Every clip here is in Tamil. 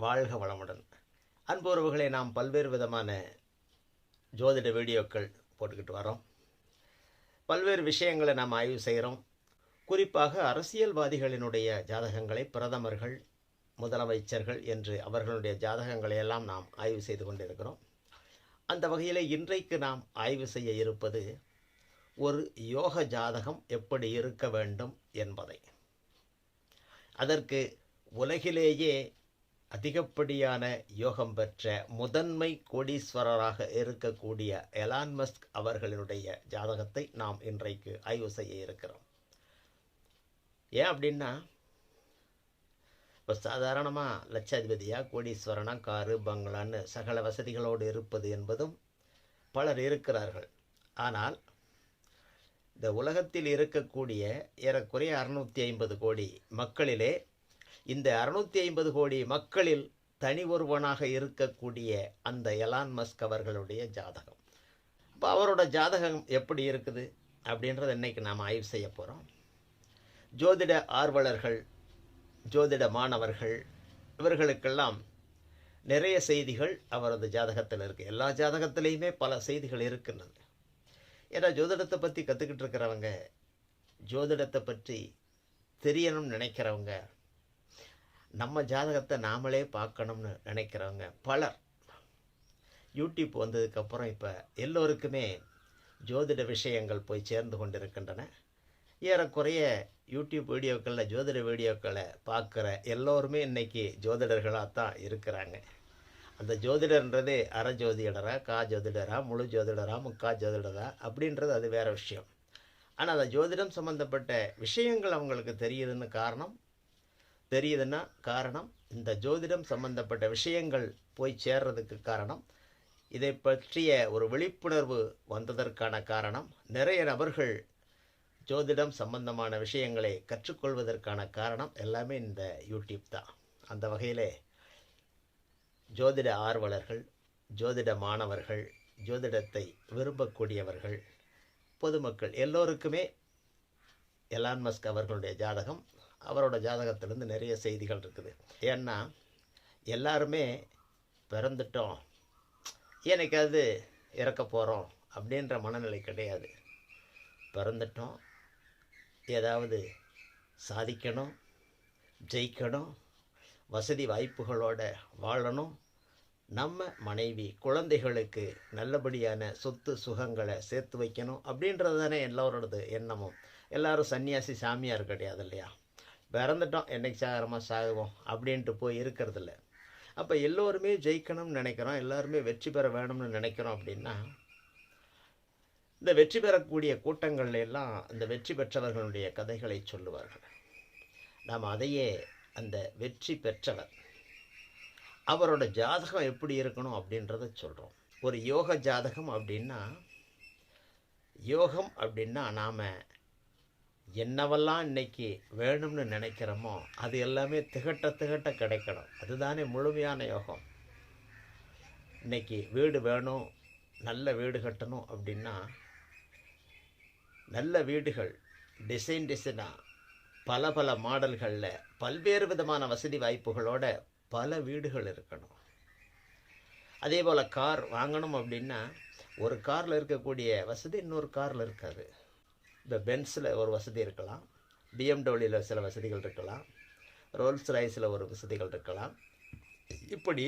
வாழ்க வளமுடன். அன்பு உறவுகளை, நாம் பல்வேறு விதமான ஜோதிட வீடியோக்கள் போட்டுக்கிட்டு வரோம். பல்வேறு விஷயங்களை நாம் ஆய்வு செய்கிறோம். குறிப்பாக அரசியல்வாதிகளினுடைய ஜாதகங்களை, பிரதமர்கள், முதலமைச்சர்கள் என்று அவர்களுடைய ஜாதகங்களை எல்லாம் நாம் ஆய்வு செய்து கொண்டிருக்கிறோம். அந்த வகையில் இன்றைக்கு நாம் ஆய்வு செய்ய இருப்பது ஒரு யோக ஜாதகம் எப்படி இருக்க வேண்டும் என்பதை. அதற்கு உலகிலேயே அதிகப்படியான யோகம் பெற்ற முதன்மை கோடீஸ்வரராக இருக்கக்கூடிய எலான் மஸ்க் அவர்களினுடைய ஜாதகத்தை நாம் இன்றைக்கு ஆய்வு செய்ய இருக்கிறோம். ஏன் அப்படின்னா, இப்போ சாதாரணமாக லட்சாதிபதியாக கோடீஸ்வரனா காரு பங்களான்னு சகல வசதிகளோடு இருப்பது என்பதும் பலர் இருக்கிறார்கள். ஆனால் இந்த உலகத்தில் இருக்கக்கூடிய ஏறக்குறைய 650 கோடி மக்களிலே இந்த 650 கோடி மக்களில் தனி ஒருவனாக இருக்கக்கூடிய அந்த எலான் மஸ்க் அவர்களுடைய ஜாதகம். இப்போ அவரோட ஜாதகம் எப்படி இருக்குது அப்படின்றத இன்றைக்கி நாம் ஆய்வு செய்ய போகிறோம். ஜோதிட ஆர்வலர்கள், ஜோதிட மாணவர்கள், இவர்களுக்கெல்லாம் நிறைய செய்திகள் அவரது ஜாதகத்தில் இருக்குது. எல்லா ஜாதகத்திலையுமே பல செய்திகள் இருக்கின்றது. ஏன்னா ஜோதிடத்தை பற்றி கற்றுக்கிட்டு இருக்கிறவங்க, ஜோதிடத்தை பற்றி தெரியணும்னு நினைக்கிறவங்க, நம்ம ஜாதகத்தை நாமளே பார்க்கணும்னு நினைக்கிறவங்க பலர். யூடியூப் வந்ததுக்கப்புறம் இப்போ எல்லோருக்குமே ஜோதிட விஷயங்கள் போய் சேர்ந்து கொண்டிருக்கின்றன. ஏறக்குறைய யூடியூப் வீடியோக்களில், ஜோதிட வீடியோக்களை பார்க்குற எல்லோருமே இன்றைக்கி ஜோதிடர்களாக தான் இருக்கிறாங்க. அந்த ஜோதிடர்ன்றது அரை ஜோதிடரா, கா ஜோதிடரா, முழு ஜோதிடரா, முக்கா ஜோதிடரா அப்படின்றது அது வேறு விஷயம். ஆனால் அந்த ஜோதிடம் சம்மந்தப்பட்ட விஷயங்கள் அவங்களுக்கு தெரியுதுன்னா காரணம் இந்த ஜோதிடம் சம்பந்தப்பட்ட விஷயங்கள் போய் சேர்றதுக்கு காரணம், இதை பற்றிய ஒரு விழிப்புணர்வு வந்ததற்கான காரணம், நிறைய நபர்கள் ஜோதிடம் சம்பந்தமான விஷயங்களை கற்றுக்கொள்வதற்கான காரணம் எல்லாமே இந்த யூடியூப் தான். அந்த வகையிலே ஜோதிட ஆர்வலர்கள், ஜோதிட மாணவர்கள், ஜோதிடத்தை விரும்பக்கூடியவர்கள், பொதுமக்கள் எல்லோருக்குமே எலான் மஸ்க் அவர்களுடைய ஜாதகம், அவரோட ஜாதகத்திலேருந்து நிறைய செய்திகள் இருக்குது. ஏன்னா எல்லாருமே பிறந்துட்டோம், எனக்காவது இறக்க போகிறோம் அப்படின்ற மனநிலை கிடையாது. பிறந்துட்டோம், ஏதாவது சாதிக்கணும், ஜெயிக்கணும், வசதி வாய்ப்புகளோட வாழணும், நம்ம மனைவி குழந்தைகளுக்கு நல்லபடியான சொத்து சுகங்களை சேர்த்து வைக்கணும் அப்படின்றது தானே எல்லோரோடது எண்ணமும். எல்லோரும் சன்னியாசி சாமியார் கிடையாது இல்லையா? பிறந்துட்டோம், என்னைக்கு சாகுவோம் அப்படின்ட்டு போய் இருக்கிறதில்ல. அப்போ எல்லோருமே ஜெயிக்கணும்னு நினைக்கிறோம், எல்லாருமே வெற்றி பெற வேணும்னு நினைக்கிறோம். அப்படின்னா இந்த வெற்றி பெறக்கூடிய கூட்டங்கள்ல எல்லாம் இந்த வெற்றி பெற்றவர்களுடைய கதைகளை சொல்லுவார்கள். நாம் அதையே அந்த வெற்றி பெற்றவர் அவரோட ஜாதகம் எப்படி இருக்கணும் அப்படின்றத சொல்கிறோம். ஒரு யோக ஜாதகம் அப்படின்னா, யோகம் அப்படின்னா நாம் என்னவெல்லாம் இன்னைக்கு வேணும்னு நினைக்கிறோமோ அது எல்லாமே திகட்ட கிடைக்கணும். அதுதானே முழுமையான யோகம். இன்னைக்கு வீடு வேணும், நல்ல வீடு கட்டணும் அப்படின்னா, நல்ல வீடுகள் டிசைனாக பல மாடல்களில் பல்வேறு விதமான வசதி வாய்ப்புகளோட பல வீடுகள் இருக்கணும். அதே போல் கார் வாங்கணும் அப்படின்னா, ஒரு காரில் இருக்கக்கூடிய வசதி இன்னொரு காரில் இருக்காது. இந்த பென்ஸில் ஒரு வசதி இருக்கலாம், பிஎம்டபிள்யூவில் சில வசதிகள் இருக்கலாம், ரோல்ஸ் ராய்ஸில் ஒரு வசதிகள் இருக்கலாம், இப்படி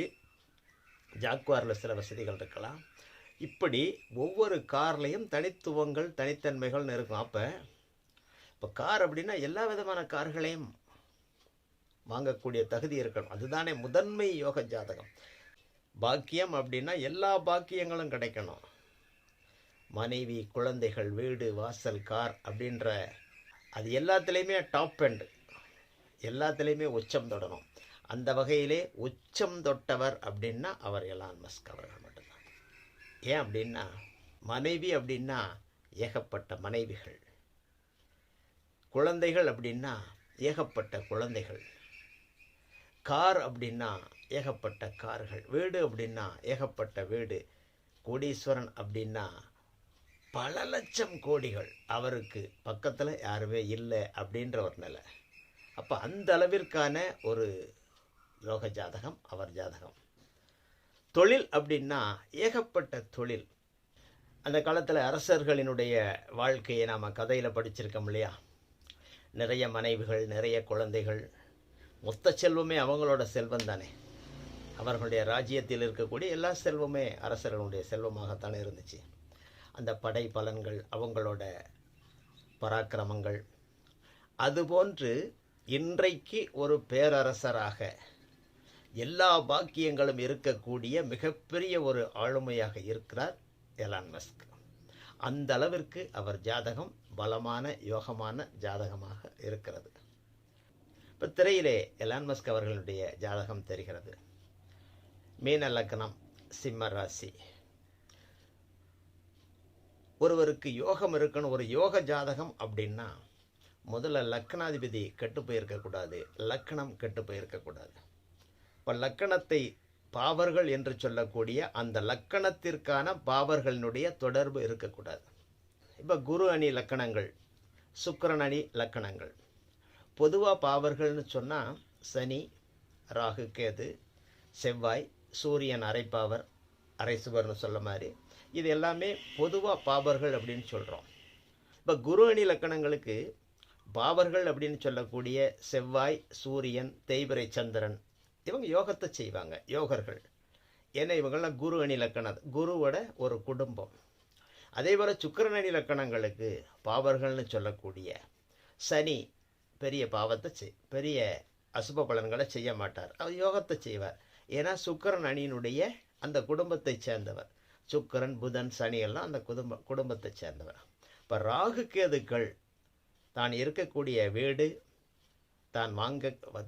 ஜாக்வாரில் சில வசதிகள் இருக்கலாம். இப்படி ஒவ்வொரு கார்லேயும் தனித்துவங்கள், தனித்தன்மைகள்னு இருக்கும். இப்போ கார் அப்படின்னா எல்லா விதமான கார்களையும் வாங்கக்கூடிய தகுதி இருக்கணும். அதுதானே முதன்மை யோக ஜாதகம். பாக்கியம் அப்படின்னா எல்லா பாக்கியங்களும் கிடைக்கணும். மனைவி, குழந்தைகள், வீடு, வாசல், கார் அப்படின்ற அது எல்லாத்துலேயுமே டாப் எண்ட், எல்லாத்துலேயுமே உச்சம் தொடரும். அந்த வகையிலே உச்சம் தொட்டவர் அப்படின்னா அவர் எலான் மஸ்க் அவர்கள் மட்டும்தான். ஏன் அப்படின்னா, மனைவி அப்படின்னா ஏகப்பட்ட மனைவிகள், குழந்தைகள் அப்படின்னா ஏகப்பட்ட குழந்தைகள், கார் அப்படின்னா ஏகப்பட்ட கார்கள், வீடு அப்படின்னா ஏகப்பட்ட வீடு, கோடீஸ்வரன் அப்படின்னா பல லட்சம் கோடிகள், அவருக்கு பக்கத்தில் யாருமே இல்லை அப்படின்ற ஒரு நிலை. அப்போ அந்த அளவிற்கான ஒரு யோக ஜாதகம் அவர் ஜாதகம். தொழில் அப்படின்னா ஏகப்பட்ட தொழில். அந்த காலத்தில் அரசர்களினுடைய வாழ்க்கையை நாம் கதையில் படிச்சிருக்கோம் இல்லையா? நிறைய மனைவிகள், நிறைய குழந்தைகள், மொத்த செல்வமே அவங்களோட செல்வம் தானே. அவர்களுடைய ராஜ்யத்தில் இருக்கக்கூடிய எல்லா செல்வமே அரசர்களுடைய செல்வமாகத்தானே இருந்துச்சு. அந்த படை பலன்கள், அவங்களோட பராக்கிரமங்கள். அதுபோன்று இன்றைக்கு ஒரு பேரரசராக எல்லா பாக்கியங்களும் இருக்கக்கூடிய மிகப்பெரிய ஒரு ஆளுமையாக இருக்கிறார் எலான் மஸ்க். அந்த அளவிற்கு அவர் ஜாதகம் பலமான யோகமான ஜாதகமாக இருக்கிறது. இப்போ திரையிலே எலான் மஸ்க் அவர்களுடைய ஜாதகம் தெரிகிறது. மீன லக்னம், சிம்ம ராசி. ஒருவருக்கு யோகம் இருக்கணும். ஒரு யோக ஜாதகம் அப்படின்னா முதல்ல லக்னாதிபதி கெட்டு போயிருக்கக்கூடாது, லக்னம் கெட்டு போயிருக்கக்கூடாது. இப்போ லக்கணத்தை பாவர்கள் என்று சொல்லக்கூடிய அந்த லக்கணத்திற்கான பாவர்களினுடைய தொடர்பு இருக்கக்கூடாது. இப்போ குரு அணி லக்கணங்கள், சுக்கிரன் அணி லக்கணங்கள். பொதுவாக பாவர்கள்னு சொன்னால் சனி, ராகு, கேது, செவ்வாய், சூரியன் அரைப்பாவர், அரை சுவர்னு சொல்ல மாதிரி இது எல்லாமே பொதுவாக பாவர்கள் அப்படின்னு சொல்கிறோம். இப்போ குரு அணி லக்கணங்களுக்கு பாவர்கள் அப்படின்னு சொல்லக்கூடிய செவ்வாய், சூரியன், தேய்பிறை சந்திரன் இவங்க யோகத்தை செய்வாங்க, யோகர்கள். ஏன்னா இவங்கெல்லாம் குரு அணி லக்கணம், குருவோட ஒரு குடும்பம். அதே போல் சுக்கிரன் அணி லக்கணங்களுக்கு பாவர்கள்னு சொல்லக்கூடிய சனி பெரிய பாவத்தை பெரிய அசுப பலன்களை செய்ய மாட்டார், அவர் யோகத்தை செய்வார். ஏன்னா சுக்கிரன் அணியினுடைய அந்த குடும்பத்தை சேர்ந்தவர். சுக்கிரன், புதன், சனி எல்லாம் அந்த குடும்பத்தை சேர்ந்தவர். இப்போ ராகு கேதுக்கள் தான் இருக்கக்கூடிய வீடு,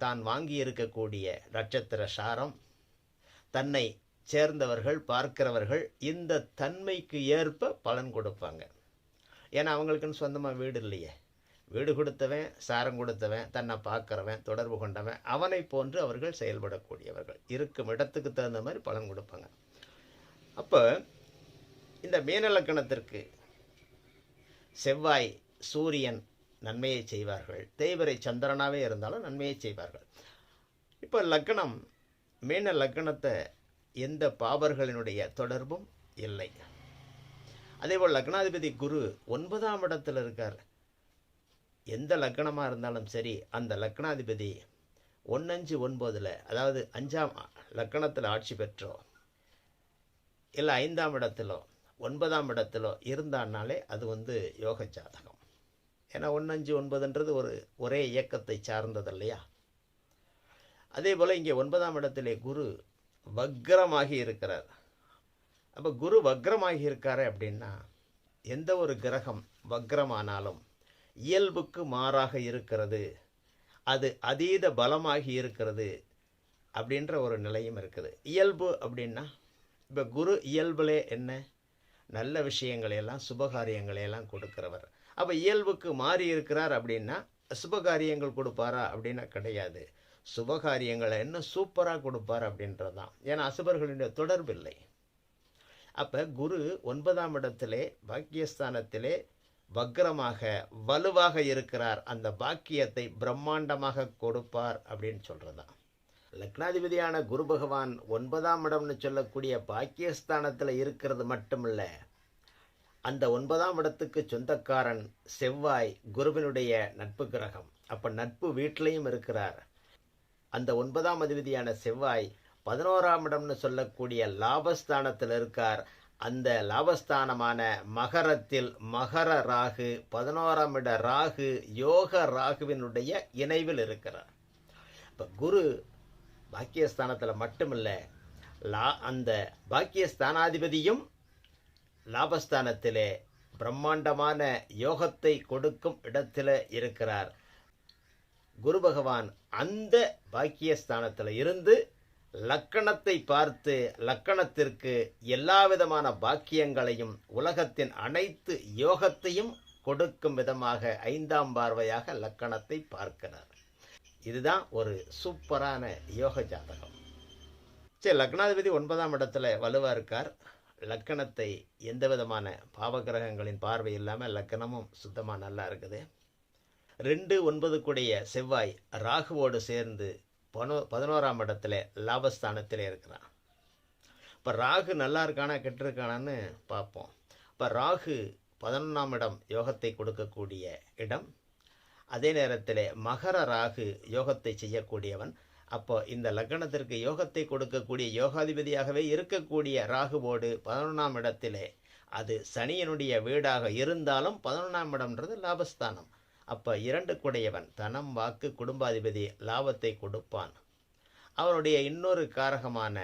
தான் வாங்கி இருக்கக்கூடிய நட்சத்திர சாரம், தன்னை சேர்ந்தவர்கள் பார்க்கிறவர்கள் இந்த தன்மைக்கு ஏற்ப பலன் கொடுப்பாங்க. ஏன்னா அவங்களுக்குன்னு சொந்தமாக வீடு இல்லையே. வீடு கொடுத்தவன், சாரம் கொடுத்தவன், தன்னை பார்க்குறவன், தொடர்பு கொண்டவன், அவனை போன்று அவர்கள் செயல்படக்கூடியவர்கள். இருக்கும் இடத்துக்கு தகுந்த மாதிரி பலன் கொடுப்பாங்க. அப்போ இந்த மீன லக்கணத்திற்கு செவ்வாய், சூரியன் நன்மையை செய்வார்கள். தேய்பிறை சந்திரனாகவே இருந்தாலும் நன்மையை செய்வார்கள். இப்போ லக்கணம், மீன லக்கணத்தை எந்த பாவர்களினுடைய தொடர்பும் இல்லை. அதேபோல் லக்னாதிபதி குரு 9ஆம் இடத்துல இருக்கார். எந்த லக்கணமாக இருந்தாலும் சரி, அந்த லக்னாதிபதி 1-5-9 அதாவது 5ஆம் லக்கணத்தில் ஆட்சி பெற்றோ இல்லை 5ஆம் இடத்திலோ 9ஆம் இடத்திலோ இருந்தான்னாலே அது யோக ஜாதகம். ஏன்னா 1-5-9ன்றது ஒரே இயக்கத்தை சார்ந்தது இல்லையா? அதே போல் இங்கே 9ஆம் இடத்திலே குரு வக்ரமாகி இருக்கிறார். அப்போ குரு வக்ரமாகி இருக்காரு அப்படின்னா எந்த ஒரு கிரகம் வக்ரமானாலும் இயல்புக்கு மாறாக இருக்கிறது, அது அதீத பலமாகி இருக்கிறது அப்படின்ற ஒரு நிலையும் இருக்குது. இயல்பு அப்படின்னா இப்போ குரு இயல்பிலே என்ன? நல்ல விஷயங்களையெல்லாம் சுபகாரியங்களையெல்லாம் கொடுக்கிறவர். அப்போ இயல்புக்கு மாறி இருக்கிறார் அப்படின்னா சுபகாரியங்கள் கொடுப்பாரா அப்படின்னா கிடையாது. சுபகாரியங்களை இன்னும் சூப்பராக கொடுப்பார் அப்படின்றது தான். ஏன்னா அசுபர்களுடைய தொடர்பு இல்லை. அப்போ குரு 9ஆம் இடத்திலே பாக்கியஸ்தானத்திலே வக்ரமாக வலுவாக இருக்கிறார். அந்த பாக்கியத்தை பிரம்மாண்டமாக கொடுப்பார் அப்படின்னு சொல்கிறதான். லக்னாதிபதியான குரு பகவான் 9ஆம் இடம்னு சொல்லக்கூடிய பாக்கியஸ்தானத்தில் இருக்கிறது மட்டுமில்ல, அந்த 9ஆம் இடத்துக்கு சொந்தக்காரன் செவ்வாய் குருவினுடைய நட்பு கிரகம். அப்போ நட்பு வீட்டிலையும் இருக்கிறார். அந்த 9ஆம் அதிபதியான செவ்வாய் 11ஆம் இடம்னு சொல்லக்கூடிய லாபஸ்தானத்தில் இருக்கார். அந்த லாபஸ்தானமான மகரத்தில் மகர ராகு, 11ஆம் இட ராகு யோக ராகுவினுடைய இணைவில் இருக்கிறார். இப்போ குரு பாக்கியஸ்தானத்தில் மட்டுமில்லை, அந்த பாக்கியஸ்தானாதிபதியும் லாபஸ்தானத்திலே பிரம்மாண்டமான யோகத்தை கொடுக்கும் இடத்துல இருக்கிறார். குரு பகவான் அந்த பாக்கியஸ்தானத்தில் இருந்து லக்கணத்தை பார்த்து லக்கணத்திற்கு எல்லா விதமான பாக்கியங்களையும் உலகத்தின் அனைத்து யோகத்தையும் கொடுக்கும் விதமாக 5ஆம் பார்வையாக லக்கணத்தை பார்க்கிறார். இதுதான் ஒரு சூப்பரான யோக ஜாதகம். சரி, லக்னாதிபதி 9ஆம் இடத்துல வலுவாக இருக்கார். லக்கணத்தை எந்த விதமான பாவகிரகங்களின் பார்வை இல்லாமல் லக்கணமும் சுத்தமாக நல்லா இருக்குது. 2-9 கூடிய செவ்வாய் ராகுவோடு சேர்ந்து 11ஆம் இடத்துல லாபஸ்தானத்தில் இருக்கிறான். இப்போ ராகு நல்லா இருக்கானா கெட்டிருக்கானான்னு பார்ப்போம். இப்போ ராகு 11ஆம் இடம் யோகத்தை கொடுக்கக்கூடிய இடம். அதே நேரத்தில் மகர ராகு யோகத்தை செய்யக்கூடியவன். அப்போ இந்த லக்னத்திற்கு யோகத்தை கொடுக்கக்கூடிய யோகாதிபதியாகவே இருக்கக்கூடிய ராகுவோடு 11ஆம் இடத்திலே அது சனியனுடைய வீடாக இருந்தாலும் 11ஆம் இடம்ன்றது லாபஸ்தானம். அப்போ 2 குடையவன் தனம் வாக்கு குடும்பாதிபதி லாபத்தை கொடுப்பான். அவனுடைய இன்னொரு காரகமான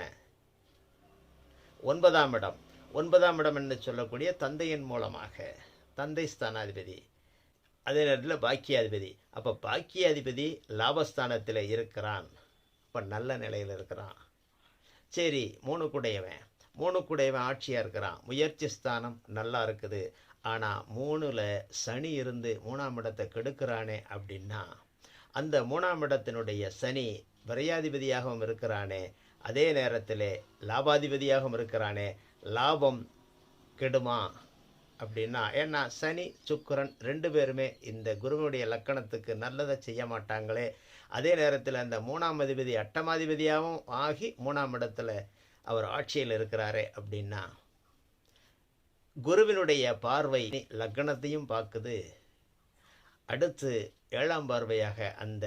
9ஆம் இடம், 9ஆம் இடம் என்று சொல்லக்கூடிய தந்தையின் மூலமாக தந்தை ஸ்தானாதிபதி, அதே நேரத்தில் பாக்கியாதிபதி. அப்போ பாக்கியாதிபதி லாபஸ்தானத்தில் இருக்கிறான். இப்போ நல்ல நிலையில் இருக்கிறான். சரி, 3 குடையவன் ஆட்சியாக இருக்கிறான். முயற்சி ஸ்தானம் நல்லா இருக்குது. ஆனால் 3ல் சனி இருந்து 3ஆம் இடத்தை கெடுக்கிறானே அப்படின்னா, அந்த 3ஆம் இடத்தினுடைய சனி விரையாதிபதியாகவும் இருக்கிறானே, அதே நேரத்தில் லாபாதிபதியாகவும் இருக்கிறானே, லாபம் கெடுமா அப்படின்னா? ஏன்னா சனி சுக்கிரன் 2 பேருமே இந்த குருவனுடைய லக்கணத்துக்கு நல்லதை செய்ய மாட்டாங்களே. அதே நேரத்தில் அந்த 3ஆம் அதிபதி அட்டமாதிபதியாகவும் ஆகி 3ஆம் இடத்துல அவர் ஆட்சியில் இருக்கிறாரே அப்படின்னா, குருவினுடைய பார்வை லக்னத்தையும் பார்க்குது. அடுத்து 7ஆம் பார்வையாக அந்த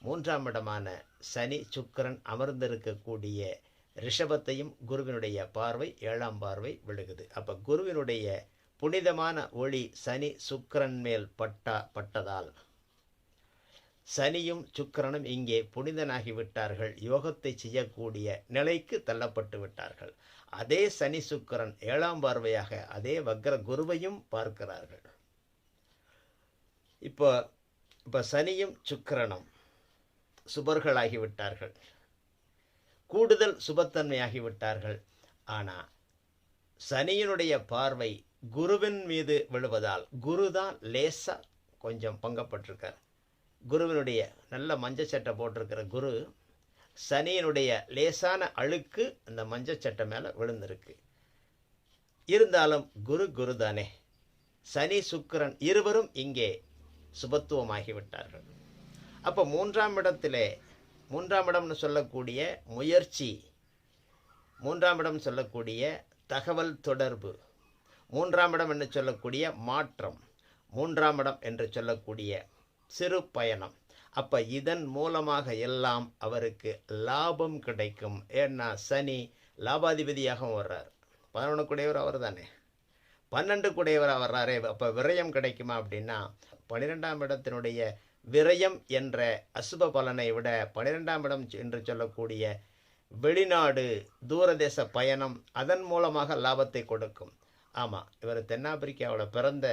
3ஆம் இடமான சனி சுக்கிரன் அமர்ந்திருக்கக்கூடிய ரிஷபத்தையும் குருவினுடைய பார்வை 7ஆம் பார்வை விழுகுது. அப்போ குருவினுடைய புனிதமான ஒளி சனி சுக்கிரன் மேல் பட்டதால் சனியும் சுக்கிரனும் இங்கே புனிதனாகி விட்டார்கள். யோகத்தை செய்யக்கூடிய நிலைக்கு தள்ளப்பட்டு விட்டார்கள். அதே சனி சுக்கிரன் 7ஆம் பார்வையாக அதே வக்ர குருவையும் பார்க்கிறார்கள். இப்போ சனியும் சுக்கிரனும் சுபர்களாகிவிட்டார்கள், கூடுதல் சுபத்தன்மையாகிவிட்டார்கள். ஆனால் சனியினுடைய பார்வை குருவின் மீது விழுவதால் குரு தான் லேசாக கொஞ்சம் பங்கப்பட்டிருக்கார். குருவினுடைய நல்ல மஞ்சள் சட்டை போட்டிருக்கிற குரு சனியினுடைய லேசான அழுக்கு அந்த மஞ்சள் சட்டை மேலே விழுந்திருக்கு. இருந்தாலும் குரு தானே. சனி சுக்கிரன் இருவரும் இங்கே சுபத்துவமாகிவிட்டார்கள். அப்போ 3ஆம் இடத்திலே 3ஆம் இடம்னு சொல்லக்கூடிய முயற்சி, 3ஆம் இடம் சொல்லக்கூடிய தகவல் தொடர்பு, 3ஆம் இடம் என்று சொல்லக்கூடிய மாற்றம், 3ஆம் இடம் என்று சொல்லக்கூடிய சிறு பயணம். அப்போ இதன் மூலமாக எல்லாம் அவருக்கு லாபம் கிடைக்கும். ஏன்னா சனி லாபாதிபதியாகவும் வர்றார். 11 குடையவர் அவர் தானே, 12 குடையவராக வர்றாரே. அப்போ விரயம் கிடைக்குமா அப்படின்னா, 12ஆம் இடத்தினுடைய விரயம் என்ற அசுப பலனை விட 12ஆம் இடம் என்று சொல்லக்கூடிய வெளிநாடு தூரதேச பயணம் அதன் மூலமாக லாபத்தை கொடுக்கும். ஆமாம், இவர் தென்னாப்பிரிக்காவில் பிறந்த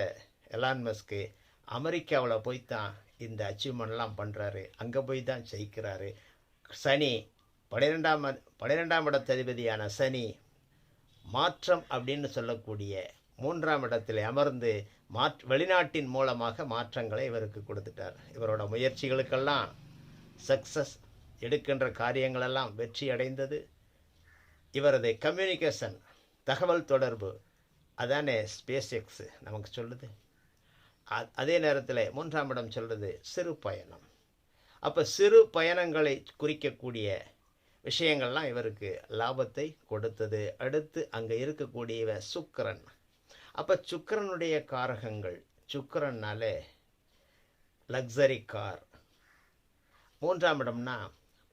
எலான் மஸ்க்கு அமெரிக்காவில் போய்த்தான் இந்த அச்சீவ்மெண்ட்லாம் பண்ணுறாரு. அங்கே போய் தான் ஜெயிக்கிறாரு. சனி 12ஆம் இடத்ததிபதியான சனி மாற்றம் அப்படின்னு சொல்லக்கூடிய 3ஆம் இடத்தில் அமர்ந்து வெளிநாட்டின் மூலமாக மாற்றங்களை இவருக்கு கொடுத்துட்டார். இவரோட முயற்சிகளுக்கெல்லாம் சக்ஸஸ், எடுக்கின்ற காரியங்களெல்லாம் வெற்றி அடைந்தது. இவரது கம்யூனிகேஷன் தகவல் தொடர்பு அதானே ஸ்பேஸ் எக்ஸ் நமக்கு சொல்லுது. அதே நேரத்தில் 3ஆம் இடம் சொல்கிறது சிறு பயணம். அப்போ சிறு பயணங்களை குறிக்கக்கூடிய விஷயங்கள்லாம் இவருக்கு லாபத்தை கொடுத்தது. அடுத்து அங்கே இருக்கக்கூடிய சுக்கிரன். அப்போ சுக்கிரனுடைய காரகங்கள், சுக்கிரன்னாலே லக்ஸரி கார், 3ஆம் இடம்னா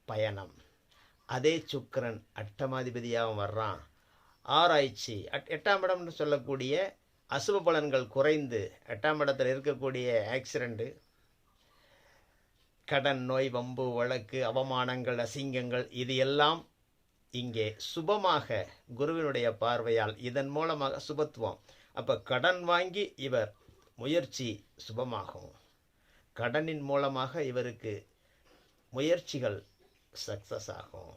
பயணம். அதே சுக்கிரன் அட்டமாதிபதியாகவும் வர்றான். ஆராய்ச்சி, 8ஆம் இடம்னு சொல்லக்கூடிய அசுப பலன்கள் குறைந்து 8ஆம் இடத்தில் இருக்கக்கூடிய ஆக்சிடெண்ட்டு, கடன், நோய், வம்பு, வழக்கு, அவமானங்கள், அசிங்கங்கள், இது எல்லாம் இங்கே சுபமாக குருவினுடைய பார்வையால் இதன் மூலமாக சுபத்துவம். அப்போ கடன் வாங்கி இவர் முயற்சி சுபமாகும். கடனின் மூலமாக இவருக்கு முயற்சிகள் சக்ஸஸ் ஆகும்.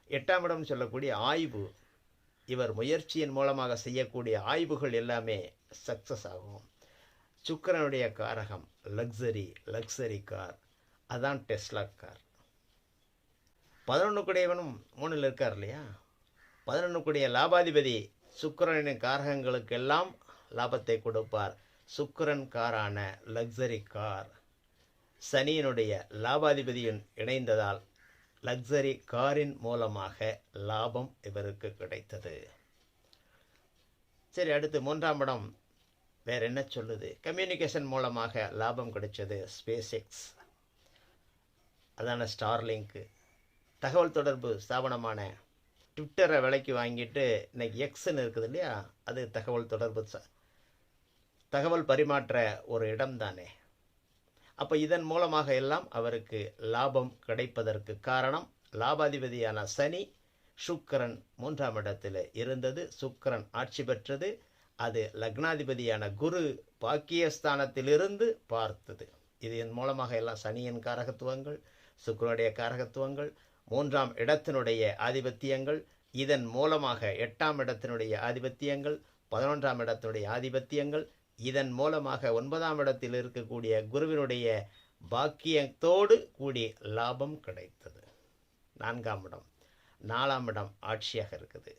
8ஆம் இடம் சொல்லக்கூடிய ஆய்வு, இவர் முயற்சியின் மூலமாக செய்யக்கூடிய ஆய்வுகள் எல்லாமே சக்ஸஸ் ஆகும். சுக்கிரனுடைய காரகம் லக்ஸரி கார், அதான் டெஸ்லா கார். 11 குடையவனும் 3ல் இருக்கார் இல்லையா. 11 குடைய லாபாதிபதி சுக்கிரனின் காரகங்களுக்கெல்லாம் லாபத்தை கொடுப்பார். சுக்கிரன் காரான லக்ஸரி கார், சனியினுடைய லாபாதிபதியின் இணைந்ததால் லக்ஸரி காரின் மூலமாக லாபம் இவருக்கு கிடைத்தது. சரி, அடுத்து 3ஆம் இடம் வேற என்ன சொல்லுது? கம்யூனிகேஷன் மூலமாக லாபம் கிடைச்சது. ஸ்பேஸ் எக்ஸ், அதான ஸ்டார்லிங்க்கு. தகவல் தொடர்பு ஸ்தாபனமான ட்விட்டரை விலைக்கு வாங்கிட்டு இன்னைக்கு எக்ஸ்ன்னு இருக்குது இல்லையா, அது தகவல் தொடர்பு தகவல் பரிமாற்ற ஒரு இடம் தானே. அப்போ இதன் மூலமாக எல்லாம் அவருக்கு லாபம் கிடைப்பதற்கு காரணம் லாபாதிபதியான சனி சுக்கிரன் 3ஆம் இடத்தில் இருந்தது. சுக்கிரன் ஆட்சி பெற்றது. அது லக்னாதிபதியான குரு பாக்கியஸ்தானத்திலிருந்து பார்த்தது. இதன் மூலமாக எல்லாம் சனியின் காரகத்துவங்கள், சுக்கிரனுடைய காரகத்துவங்கள், 3ஆம் இடத்தினுடைய ஆதிபத்தியங்கள், இதன் மூலமாக 8ஆம் இடத்தினுடைய ஆதிபத்தியங்கள், 11ஆம் இடத்தினுடைய ஆதிபத்தியங்கள், இதன் மூலமாக 9ஆம் இடத்தில் இருக்கக்கூடிய குருவினுடைய பாக்கியத்தோடு கூடி லாபம் கிடைத்தது. 4ஆம் இடம், 4ஆம் இடம் ஆட்சியாக இருக்குது.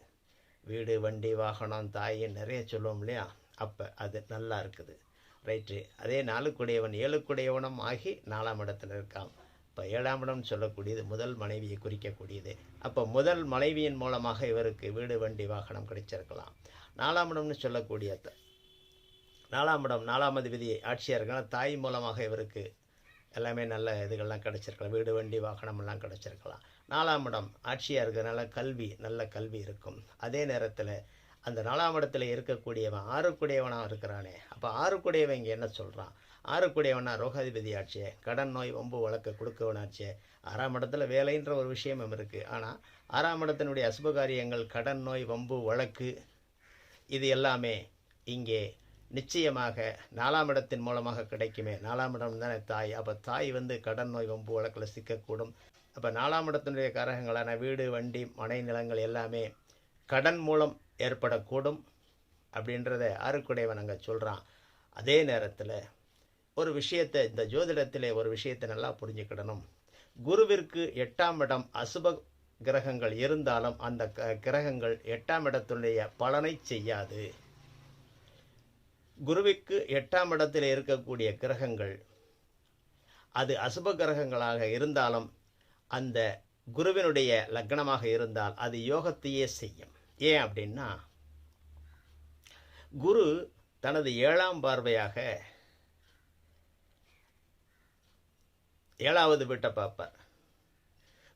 வீடு, வண்டி, வாகனம், தாய் நிறைய சொல்லுவோம் இல்லையா, அப்போ அது நல்லா இருக்குது. ரைட்டு. அதே 4க்குடையவன் 7க்குடையவனும் ஆகி 4ஆம் இடத்துல இருக்கான். இப்போ 7ஆம் இடம் சொல்லக்கூடியது முதல் மனைவியை குறிக்கக்கூடியது. அப்போ முதல் மனைவியின் மூலமாக இவருக்கு வீடு, வண்டி, வாகனம் கிடைச்சிருக்கலாம். 4ஆம் இடம்னு சொல்லக்கூடிய 4ஆம் இடம் 4ஆம் அதிபதி ஆட்சியாக இருக்கலாம். தாய் மூலமாக இவருக்கு எல்லாமே நல்ல இதுகள்லாம் கிடைச்சிருக்கலாம். வீடு, வண்டி, வாகனம் எல்லாம் கிடைச்சிருக்கலாம். 4ஆம் இடம் ஆட்சியாக இருக்கிறதுனால கல்வி, நல்ல கல்வி இருக்கும். அதே நேரத்தில் அந்த 4ஆம் இடத்துல இருக்கக்கூடியவன் 6க்குடையவனாக இருக்கிறானே. அப்போ 6க்குடையவன் இங்கே என்ன சொல்கிறான்? 6க்குடையவனா ரோகாதிபதி ஆட்சியை, கடன், நோய், வம்பு, வழக்கு கொடுக்கவனாச்சே. 6ஆம் இடத்துல வேலைன்ற ஒரு விஷயமும் இருக்குது. ஆனால் 6ஆம் இடத்தினுடைய அசுபகாரியங்கள், கடன், நோய், வம்பு, வழக்கு, இது எல்லாமே இங்கே நிச்சயமாக 4ஆம் இடத்தின் மூலமாக கிடைக்குமே. 4ஆம் இடம் தானே தாய். அப்போ தாய் கடன், நோய், வம்பு, வழக்கில் சிக்கக்கூடும். அப்போ 4ஆம் இடத்தினுடைய காரகங்களான வீடு, வண்டி, மனை, நிலங்கள் எல்லாமே கடன் மூலம் ஏற்படக்கூடும் அப்படின்றத 6க்குடையவன் அங்கே சொல்கிறான். அதே நேரத்தில் ஒரு விஷயத்தை, இந்த ஜோதிடத்திலே ஒரு விஷயத்தை நல்லா புரிஞ்சுக்கிடணும். குருவிற்கு 8ஆம் இடம் அசுப கிரகங்கள் இருந்தாலும் அந்த கிரகங்கள் 8ஆம் இடத்துடைய பலனை செய்யாது. குருவிற்கு 8ஆம் இடத்தில் இருக்கக்கூடிய கிரகங்கள் அது அசுப கிரகங்களாக இருந்தாலும் அந்த குருவினுடைய லக்னமாக இருந்தால் அது யோகத்தையே செய்யும். ஏன் அப்படின்னா, குரு தனது 7ஆம் பார்வையாக 7வது வீட்டை பார்ப்பார்.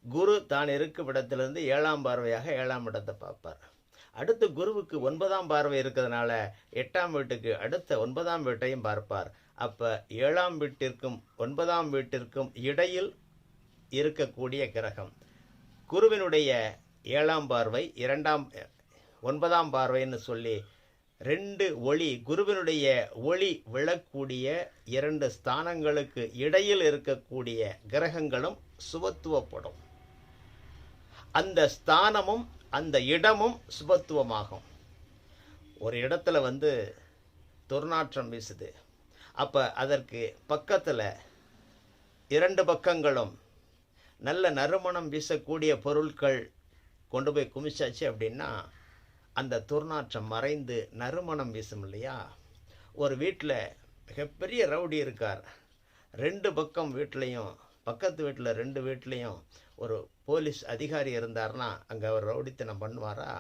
குரு தான் இருக்கும் இடத்திலிருந்து 7ஆம் பார்வையாக 7ஆம் இடத்தை பார்ப்பார். அடுத்து குருவுக்கு 9ஆம் பார்வை இருக்கிறதுனால 8ஆம் வீட்டுக்கு அடுத்த 9ஆம் வீட்டையும் பார்ப்பார். அப்போ 7ஆம் வீட்டிற்கும் 9ஆம் வீட்டிற்கும் இடையில் இருக்கக்கூடிய கிரகம் குருவினுடைய 7ஆம் பார்வை, 9ஆம் பார்வைன்னு சொல்லி 2 ஒளி, குருவினுடைய ஒளி விழக்கூடிய 2 ஸ்தானங்களுக்கு இடையில் இருக்கக்கூடிய கிரகங்களும் சுபத்துவப்படும். அந்த ஸ்தானமும் அந்த இடமும் சுபத்துவமாகும். ஒரு இடத்துல துர்நாற்றம் வீசுது. அப்போ அதற்கு பக்கத்தில் 2 பக்கங்களும் நல்ல நறுமணம் வீசக்கூடிய பொருட்கள் கொண்டு போய் குமிச்சாச்சு அப்படின்னா அந்த துர்நாற்றம் மறைந்து நறுமணம் வீசும் இல்லையா. ஒரு வீட்டில் மிகப்பெரிய ரவுடி இருக்கார். 2 பக்கம் வீட்லேயும், பக்கத்து வீட்டில் 2 வீட்லேயும் ஒரு போலீஸ் அதிகாரி இருந்தார்னா அங்கே அவர் ரவுடித்தனம் பண்ணுவாரா?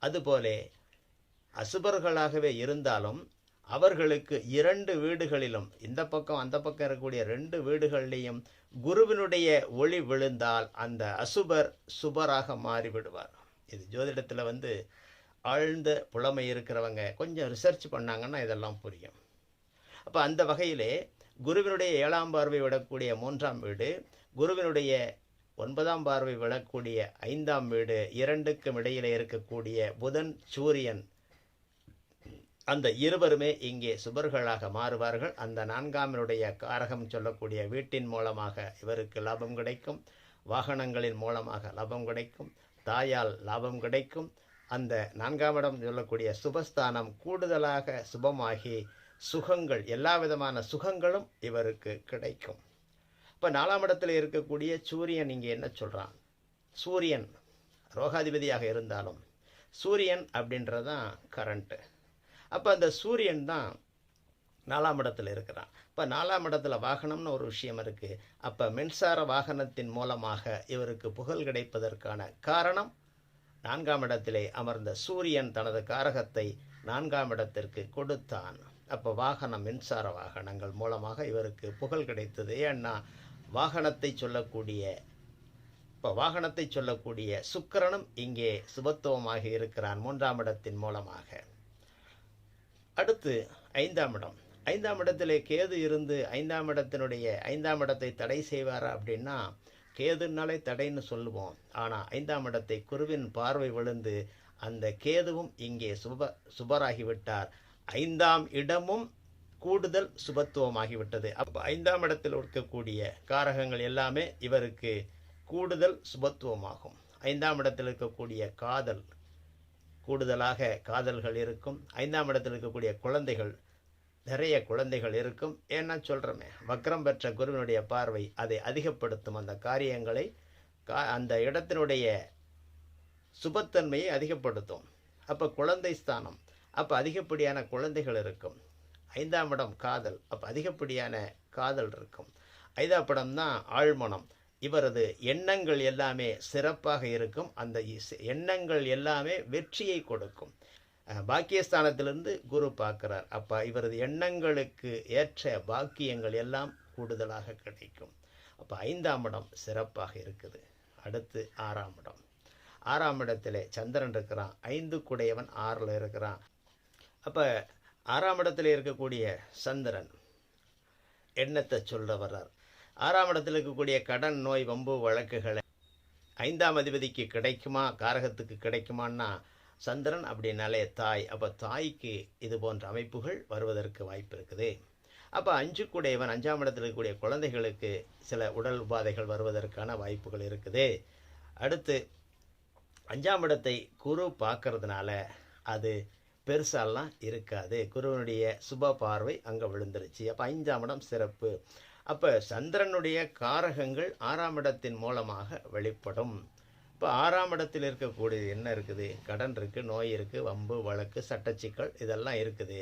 அதுபோல அசுபர்களாகவே இருந்தாலும் அவர்களுக்கு 2 வீடுகளிலும், இந்த பக்கம் அந்த பக்கம் இருக்கக்கூடிய 2 வீடுகளிலையும் குருவினுடைய ஒளி விழுந்தால் அந்த அசுபர் சுபராக மாறிவிடுவார். இது ஜோதிடத்தில் ஆழ்ந்த புலமை இருக்கிறவங்க கொஞ்சம் ரிசர்ச் பண்ணாங்கன்னா இதெல்லாம் புரியும். அப்போ அந்த வகையிலே குருவினுடைய 7ஆம் பார்வை விடக்கூடிய 3ஆம் வீடு, குருவினுடைய 9ஆம் பார்வை விடக்கூடிய 5ஆம் வீடு, 2க்கும் இடையிலே இருக்கக்கூடிய புதன், சூரியன், அந்த இருவருமே இங்கே சுபர்களாக மாறுவார்கள். அந்த 4ஆமினுடைய காரகம் சொல்லக்கூடிய வீட்டின் மூலமாக இவருக்கு லாபம் கிடைக்கும். வாகனங்களின் மூலமாக லாபம் கிடைக்கும். தாயால் லாபம் கிடைக்கும். அந்த 4ஆம் இடம் சொல்லக்கூடிய சுபஸ்தானம் கூடுதலாக சுபமாகி சுகங்கள், எல்லா விதமான சுகங்களும் இவருக்கு கிடைக்கும். இப்போ 4ஆம் இடத்துல இருக்கக்கூடிய சூரியன் இங்கே என்ன சொல்கிறான்? சூரியன் ரோகாதிபதியாக இருந்தாலும் சூரியன் அப்படின்றதான் கரண்ட்டு. அப்போ அந்த சூரியன் தான் 4ஆம் இடத்துல இருக்கிறான். இப்போ 4ஆம் இடத்துல வாகனம்னு ஒரு விஷயம் இருக்குது. அப்போ மின்சார வாகனத்தின் மூலமாக இவருக்கு புகழ் கிடைப்பதற்கான காரணம் 4ஆம் இடத்திலே அமர்ந்த சூரியன் தனது காரகத்தை 4ஆம் இடத்திற்கு கொடுத்தான். அப்போ வாகனம், மின்சார வாகனங்கள் மூலமாக இவருக்கு புகழ் கிடைத்தது. ஏன்னா வாகனத்தை சொல்லக்கூடிய சுக்கிரனும் இங்கே சுபத்துவமாக இருக்கிறான் 3ஆம் இடத்தின் மூலமாக. அடுத்து 5ஆம் இடம். 5ஆம் இடத்திலே கேது இருந்து 5ஆம் இடத்தினுடைய 5ஆம் இடத்தை தடை செய்வாரா அப்படின்னா, கேதுனாலே தடைன்னு சொல்லுவோம். ஆனால் 5ஆம் இடத்தை குருவின் பார்வை விழுந்து அந்த கேதுவும் இங்கே சுபராகிவிட்டார். 5ஆம் இடமும் கூடுதல் சுபத்துவமாகிவிட்டது. அப்போ 5ஆம் இடத்தில் இருக்கக்கூடிய காரகங்கள் எல்லாமே இவருக்கு கூடுதல் சுபத்துவமாகும். 5ஆம் இடத்தில் இருக்கக்கூடிய காதல், கூடுதலாக காதல்கள் இருக்கும். 5ஆம் இடத்தில் இருக்கக்கூடிய குழந்தைகள், நிறைய குழந்தைகள் இருக்கும். ஏன்னா சொல்கிறோமே, வக்ரம் பெற்ற குருவினுடைய பார்வை அதை அதிகப்படுத்தும். அந்த காரியங்களை அந்த இடத்தினுடைய சுபத்தன்மையை அதிகப்படுத்தும். அப்போ குழந்தை ஸ்தானம், அப்போ அதிகப்படியான குழந்தைகள் இருக்கும். 5ஆம் இடம் காதல், அப்போ அதிகப்படியான காதல் இருக்கும். 5ஆம் இடம் தான் ஆழ்மனம். இவரது எண்ணங்கள் எல்லாமே சிறப்பாக இருக்கும். அந்த எண்ணங்கள் எல்லாமே வெற்றியை கொடுக்கும். பாக்கியஸ்தானத்திலிருந்து குரு பார்க்கிறார். அப்போ இவரது எண்ணங்களுக்கு ஏற்ற பாக்கியங்கள் எல்லாம் கூடுதலாக கிடைக்கும். அப்போ 5ஆம் இடம் சிறப்பாக இருக்குது. அடுத்து 6ஆம் இடம். 6ஆம் இடத்திலே சந்திரன் இருக்கிறான். 5 குடையவன் 6ல் இருக்கிறான். அப்போ 6ஆம் இடத்துல இருக்கக்கூடிய சந்திரன் எண்ணத்தை சொல்ல வர்றார். 6ஆம் இடத்தில் இருக்கக்கூடிய கடன், நோய், வம்பு வழக்குகளை 5ஆம் அதிபதிக்கு கிடைக்குமா, காரகத்துக்கு கிடைக்குமான்னா சந்திரன் அப்படின்னாலே தாய். அப்போ தாய்க்கு இது போன்ற அமைப்புகள் வருவதற்கு வாய்ப்பு இருக்குது. அப்போ 5 குடையவன் 5ஆம் இடத்தில் இருக்கக்கூடிய குழந்தைகளுக்கு சில உடல் உபாதைகள் வருவதற்கான வாய்ப்புகள் இருக்குது. அடுத்து 5ஆம் இடத்தை குரு பார்க்கறதுனால அது பெருசாலாம் இருக்காது. குருவனுடைய சுப பார்வை அங்கே விழுந்துருச்சு. அப்போ 5ஆம் இடம் சிறப்பு. அப்போ சந்திரனுடைய காரகங்கள் 6ஆம் இடத்தின் மூலமாக வெளிப்படும். இப்போ 6ஆம் இடத்தில் இருக்கக்கூடியது என்ன இருக்குது? கடன் இருக்குது, நோய் இருக்குது, வம்பு வழக்கு, சட்டச்சிக்கல் இதெல்லாம் இருக்குது.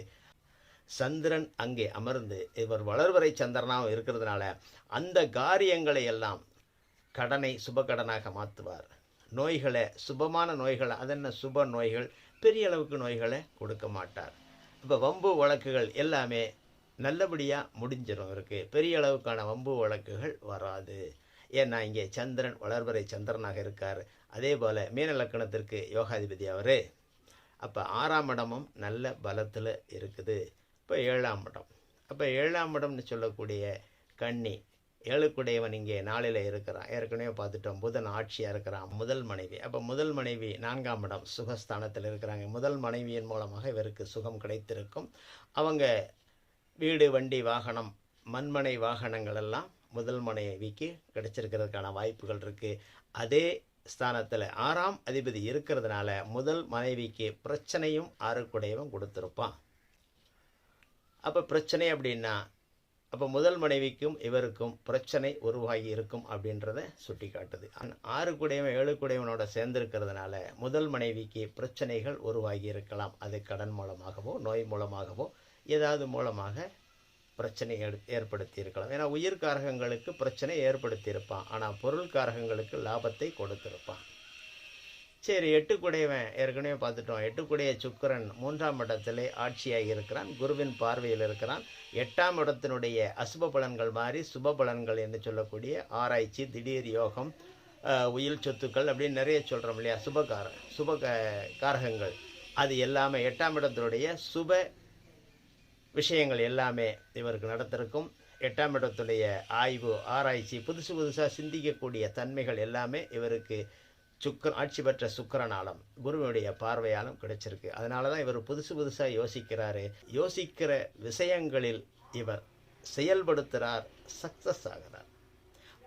சந்திரன் அங்கே அமர்ந்து இவர் வளர்வரை சந்திரனாக இருக்கிறதுனால அந்த காரியங்களை எல்லாம், கடனை சுபகடனாக மாற்றுவார். நோய்களை சுபமான நோய்களை, அதென்ன சுப நோய்கள், பெரிய அளவுக்கு நோய்களை கொடுக்க மாட்டார். இப்போ வம்பு வழக்குகள் எல்லாமே நல்லபடியாக முடிஞ்சிடும். இருக்குது பெரிய அளவுக்கான வம்பு வழக்குகள் வராது. ஏன்னா இங்கே சந்திரன் வளர்வரை சந்திரனாக இருக்கார். அதே போல் மீன லக்கணத்திற்கு யோகாதிபதி அவர். அப்போ 6ஆம் இடமும் நல்ல பலத்தில் இருக்குது. இப்போ 7ஆம் இடம். அப்போ 7ஆம் இடம்னு சொல்லக்கூடிய கன்னி, 7 குடையவன் இங்கே 4ல் இருக்கிறான். ஏற்கனவே பார்த்துட்டோம், புதன் ஆட்சியாக இருக்கிறான். முதல் மனைவி, அப்போ முதல் மனைவி 4ஆம் இடம் சுகஸ்தானத்தில் இருக்கிறாங்க. முதல் மனைவியின் மூலமாக இவருக்கு சுகம் கிடைத்திருக்கும். அவங்க வீடு, வண்டி, வாகனம், மண்மனை வாகனங்கள் எல்லாம் முதல் மனைவிக்கு கிடைச்சிருக்கிறதுக்கான வாய்ப்புகள் இருக்குது. அதே ஸ்தானத்தில் 6ஆம் அதிபதி இருக்கிறதுனால முதல் மனைவிக்கு பிரச்சனையும் 6 குடையவன் கொடுத்துருப்பான். அப்போ பிரச்சனை அப்படின்னா அப்போ முதல் மனைவிக்கும் இவருக்கும் பிரச்சனை உருவாகி இருக்கும் அப்படின்றத சுட்டி காட்டுது. 6 குடையவன் 7 குடையவனோட சேர்ந்திருக்கிறதுனால முதல் மனைவிக்கு பிரச்சனைகள் உருவாகி இருக்கலாம். அது கடன் மூலமாகவோ, நோய் மூலமாகவோ, ஏதாவது மூலமாக பிரச்சனை ஏற்படுத்தி இருக்கலாம். ஏன்னா உயிர்காரகங்களுக்கு பிரச்சனை ஏற்படுத்தியிருப்பான். ஆனால் பொருள் காரகங்களுக்கு லாபத்தை கொடுத்திருப்பான். சரி, 8 குடையவன் ஏற்கனவே பார்த்துட்டோம். 8 குடைய சுக்கிரன் 3ஆம் இடத்திலே ஆட்சியாகி இருக்கிறான். குருவின் பார்வையில் இருக்கிறான். 8ஆம் இடத்தினுடைய அசுப பலன்கள் மாறி சுப பலன்கள் என்று சொல்லக்கூடிய ஆராய்ச்சி, திடீர் யோகம், உயில் சொத்துக்கள் அப்படின்னு நிறைய சொல்கிறோம் இல்லையா? சுப காரகங்கள் அது எல்லாமே 8ஆம் இடத்தினுடைய சுப விஷயங்கள் எல்லாமே இவருக்கு நடத்திருக்கும். 8ஆம் இடத்துடைய ஆய்வு, ஆராய்ச்சி, புதுசாக சிந்திக்கக்கூடிய தன்மைகள் எல்லாமே இவருக்கு ஆட்சி பெற்ற சுக்கிரனாலும் குருவினுடைய பார்வையாலும் கிடைச்சிருக்கு. அதனால தான் இவர் புதுசாக யோசிக்கிறாரு. யோசிக்கிற விஷயங்களில் இவர் செயல்படுத்துகிறார், சக்ஸஸ் ஆகிறார்.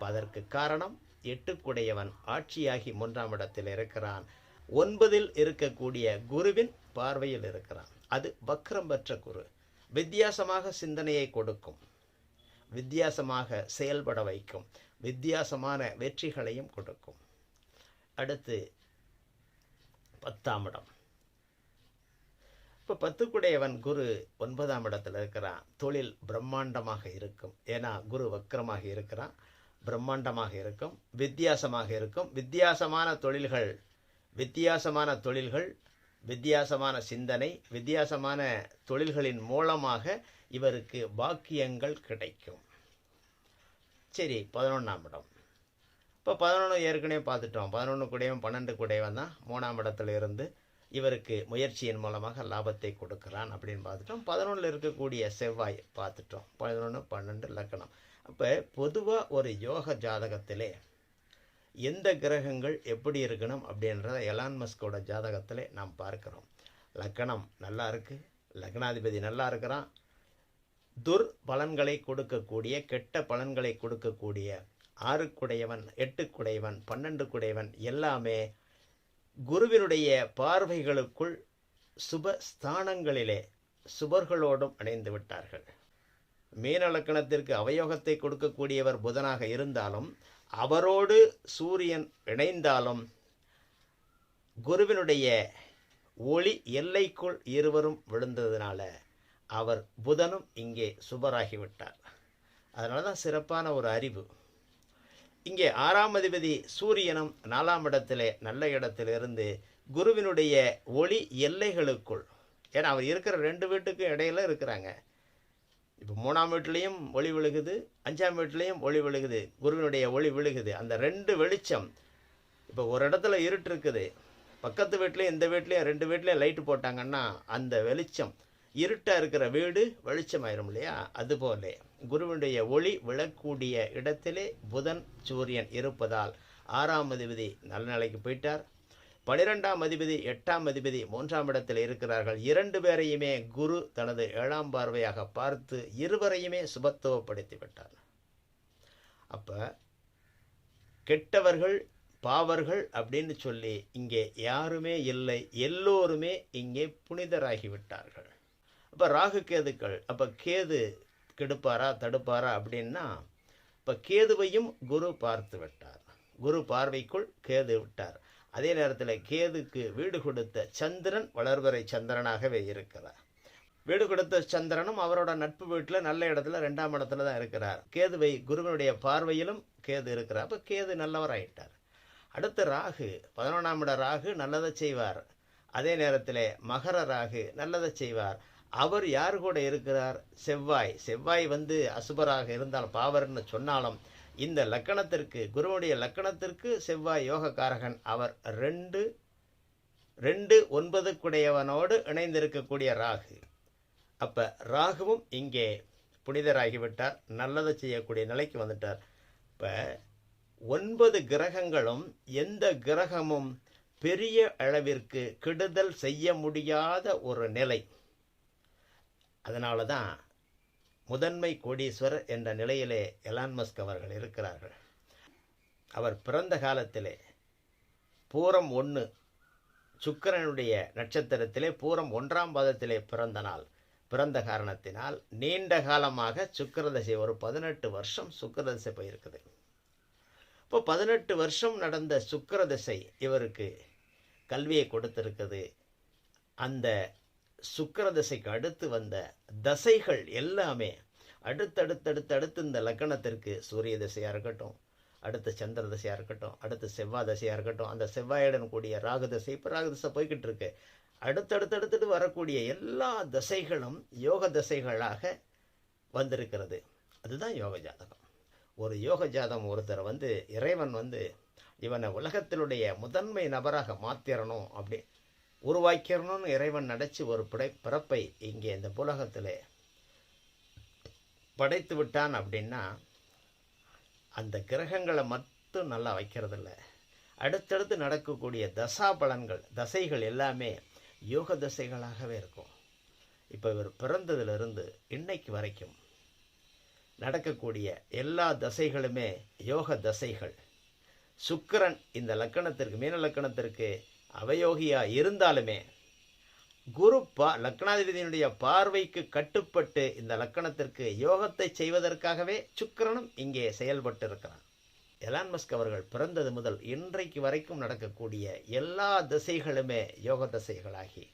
அதற்கு காரணம் 8 குடையவன் ஆட்சியாகி 3ஆம் இடத்தில் இருக்கிறான். 9ல் இருக்கக்கூடிய குருவின் பார்வையில் இருக்கிறான். அது வக்ரம் பெற்ற குரு. வித்தியாசமாக சிந்தனையை கொடுக்கும், வித்தியாசமாக செயல்பட வைக்கும், வித்தியாசமான வெற்றிகளையும் கொடுக்கும். அடுத்து 10ஆம் இடம். இப்போ 10 குரு 9ஆம் இடத்துல இருக்கிறான். தொழில் பிரம்மாண்டமாக இருக்கும். ஏன்னா குரு வக்கரமாக இருக்கிறான். பிரம்மாண்டமாக இருக்கும், வித்தியாசமாக இருக்கும். வித்தியாசமான தொழில்கள், வித்தியாசமான சிந்தனை, வித்தியாசமான தொழில்களின் மூலமாக இவருக்கு பாக்கியங்கள் கிடைக்கும். சரி, 11ஆம் இடம். இப்போ 11 ஏற்கனவே பார்த்துட்டோம். 11 கூடையவன் 12 கூடையவன் தான் 3ஆம் இடத்துல இருந்து இவருக்கு முயற்சியின் மூலமாக லாபத்தை கொடுக்குறான் அப்படின்னு பார்த்துட்டோம். 11ல் இருக்கக்கூடிய செவ்வாய் பார்த்துட்டோம். 11, 12 லக்கணம். அப்போ பொதுவாக ஒரு யோக ஜாதகத்திலே எந்த கிரகங்கள் எப்படி இருக்கணும் அப்படின்றத எலான் மஸ்கோட ஜாதகத்திலே நாம் பார்க்கிறோம். லக்கணம் நல்லா இருக்குது, லக்னாதிபதி நல்லா இருக்கிறான். பலன்களை கொடுக்கக்கூடிய, கெட்ட பலன்களை கொடுக்கக்கூடிய 6 குடையவன், 8 குடையவன், 12 குடையவன் எல்லாமே குருவினுடைய பார்வைகளுக்குள் சுப ஸ்தானங்களிலே சுபர்களோடும் இணைந்து விட்டார்கள். மீன லக்கணத்திற்கு அவயோகத்தை கொடுக்கக்கூடியவர் புதனாக இருந்தாலும், அவரோடு சூரியன் இணைந்தாலும் குருவினுடைய ஒளி எல்லைக்குள் இருவரும் விழுந்ததுனால அவர் புதனும் இங்கே சுபராகிவிட்டார். அதனால தான் சிறப்பான ஒரு அறிவு. இங்கே 6ஆம் அதிபதி சூரியனும் 4ஆம் இடத்திலே நல்ல இடத்திலிருந்து குருவினுடைய ஒளி எல்லைகளுக்குள், ஏன்னா அவர் இருக்கிற 2 வீட்டுக்கும் இடையில இருக்கிறாங்க. இப்போ 3ஆம் வீட்லேயும் ஒளி விழுகுது, 5ஆம் வீட்லேயும் ஒளி விழுகுது, குருவினுடைய ஒளி விழுகுது. அந்த 2 வெளிச்சம், இப்போ ஒரு இடத்துல இருட்டு இருக்குது, பக்கத்து வீட்லேயும் இந்த வீட்லேயும் 2 வீட்லேயும் லைட்டு போட்டாங்கன்னா அந்த வெளிச்சம், இருட்டாக இருக்கிற வீடு வெளிச்சமாயிரும் இல்லையா? அதுபோல குருவினுடைய ஒளி விழக்கூடிய இடத்திலே புதன் சூரியன் இருப்பதால் 6ஆம் அதிபதி நல்ல நிலைக்கு போயிட்டார். 12ஆம் அதிபதி 8ஆம் அதிபதி 3ஆம் இடத்தில் இருக்கிறார்கள். 2 பேரையுமே குரு தனது 7ஆம் பார்வையாக பார்த்து இருவரையுமே சுபத்துவப்படுத்தி விட்டார். அப்போ கெட்டவர்கள் பாவர்கள் அப்படின்னு சொல்லி இங்கே யாருமே இல்லை, எல்லோருமே இங்கே புனிதராகிவிட்டார்கள். அப்போ ராகு கேதுக்கள், அப்போ கேது கெடுப்பாரா தடுப்பாரா அப்படின்னா, இப்போ கேதுவையும் குரு பார்த்து விட்டார். குரு பார்வைக்குள் கேது விட்டார். அதே நேரத்தில் கேதுக்கு வீடு கொடுத்த சந்திரன் வளர்வரை சந்திரனாகவே இருக்கிறார். வீடு கொடுத்த சந்திரனும் அவரோட நட்பு வீட்டில் நல்ல இடத்துல 2ஆம் இடத்துல தான் இருக்கிறார். கேதுவை குருவினுடைய பார்வையிலும் கேது இருக்கிறார். அப்போ கேது நல்லவராயிட்டார். அடுத்த ராகு, 11ஆம் இட ராகு நல்லதை செய்வார். அதே நேரத்தில் மகர ராகு நல்லதை செய்வார். அவர் யார் கூட இருக்கிறார்? செவ்வாய். செவ்வாய் அசுபராக இருந்தால் பாவர்னு சொன்னாலும் இந்த லக்கணத்திற்கு, குருவுடைய லக்கணத்திற்கு செவ்வாய் யோகக்காரகன். அவர் 2, 9 குடையவனோடு இணைந்திருக்கக்கூடிய ராகு. அப்போ ராகுவும் இங்கே புனிதராகிவிட்டார், நல்லதை செய்யக்கூடிய நிலைக்கு வந்துட்டார். இப்போ 9 கிரகங்களும் எந்த கிரகமும் பெரிய அளவிற்கு கெடுதல் செய்ய முடியாத ஒரு நிலை. அதனால தான் முதன்மை கோடீஸ்வரர் என்ற நிலையிலே எலான் மஸ்க் அவர்கள் இருக்கிறார்கள். அவர் பிறந்த காலத்திலே பூரம் 1 சுக்கிரனுடைய நட்சத்திரத்திலே பூரம் 1ஆம் பாதத்திலே பிறந்த காரணத்தினால் நீண்ட காலமாக சுக்கிரதசை, ஒரு 18 வருஷம் சுக்கிரதசை போயிருக்குது. இப்போ 18 வருஷம் நடந்த சுக்கிரதசை இவருக்கு கல்வியை கொடுத்திருக்குது. அந்த சுக்கிரதசைக்கு அடுத்து வந்த தசைகள் எல்லாமே அடுத்து இந்த லக்கணத்திற்கு சூரிய தசையாக இருக்கட்டும், அடுத்து சந்திர தசையாக இருக்கட்டும், அடுத்து செவ்வாய் தசையாக இருக்கட்டும், அந்த செவ்வாயுடன் கூடிய ராகு தசை, இப்போ ராகு தசை போய்கிட்டு இருக்கு. அடுத்தடுத்து வரக்கூடிய எல்லா தசைகளும் யோக தசைகளாக வந்திருக்கிறது. அதுதான் யோக ஜாதகம். ஒரு யோக ஜாதகம் ஒருத்தர் இறைவன் இவனை உலகத்தினுடைய முதன்மை நபராக மாத்திரணும், அப்படி உருவாக்கிறணும்னு இறைவன் நினச்சி ஒரு பிறப்பை இங்கே இந்த புலகத்தில் படைத்து விட்டான். அப்படின்னா அந்த கிரகங்களை மட்டும் நல்லா வைக்கிறதில்ல, அடுத்தடுத்து நடக்கக்கூடிய தசாபலன்கள், தசைகள் எல்லாமே யோக தசைகளாகவே இருக்கும். இப்போ இவர் பிறந்ததிலிருந்து இன்னைக்கு வரைக்கும் நடக்கக்கூடிய எல்லா தசைகளுமே யோக தசைகள். சுக்கிரன் இந்த லக்கணத்திற்கு, மீன லக்கணத்திற்கு அவயோகியா இருந்தாலுமே குரு லக்னாதிபதியினுடைய பார்வைக்கு கட்டுப்பட்டு இந்த லக்கணத்திற்கு யோகத்தை செய்வதற்காகவே சுக்கிரனும் இங்கே செயல்பட்டு இருக்கிறான். எலான் மஸ்க் அவர்கள் பிறந்தது முதல் இன்றைக்கு வரைக்கும் நடக்கக்கூடிய எல்லா திசைகளுமே யோக திசைகளாகி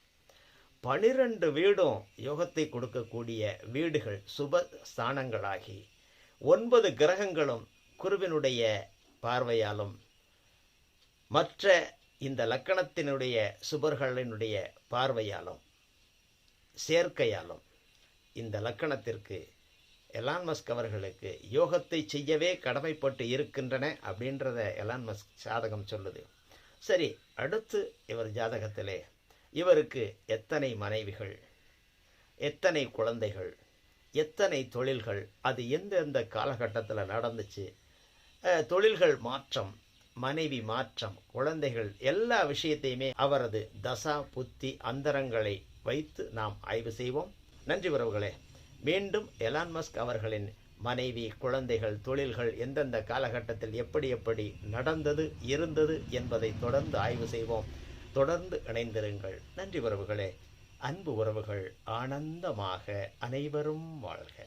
12 வீடும் யோகத்தை கொடுக்கக்கூடிய வீடுகள் சுப ஸ்தானங்களாகி 9 கிரகங்களும் குருவினுடைய பார்வையாலும் மற்ற இந்த லக்கணத்தினுடைய சுபர்களினுடைய பார்வையாலும் சேர்க்கையாலும் இந்த லக்கணத்திற்கு எலான் மஸ்க் அவர்களுக்கு யோகத்தை செய்யவே கடமைப்பட்டு இருக்கின்றன அப்படின்றத எலான் மஸ்க் ஜாதகம் சொல்லுது. சரி, அடுத்து இவர் ஜாதகத்திலே இவருக்கு எத்தனை மனைவிகள், எத்தனை குழந்தைகள், எத்தனை தொழில்கள், அது எந்தெந்த காலகட்டத்தில் நடந்துச்சு, தொழில்கள் மாற்றம், மனைவி மாற்றம், குழந்தைகள், எல்லா விஷயத்தையுமே அவரது தசா புத்தி அந்தரங்களை வைத்து நாம் ஆய்வு செய்வோம். நன்றி உறவுகளே. மீண்டும் எலான் மஸ்க் அவர்களின் மனைவி, குழந்தைகள், தொழில்கள் எந்தெந்த காலகட்டத்தில் எப்படி எப்படி நடந்தது இருந்தது என்பதை தொடர்ந்து ஆய்வு செய்வோம். தொடர்ந்து இணைந்திருங்கள். நன்றி உறவுகளே. அன்பு உறவுகள் ஆனந்தமாக அனைவரும் வாழ்க.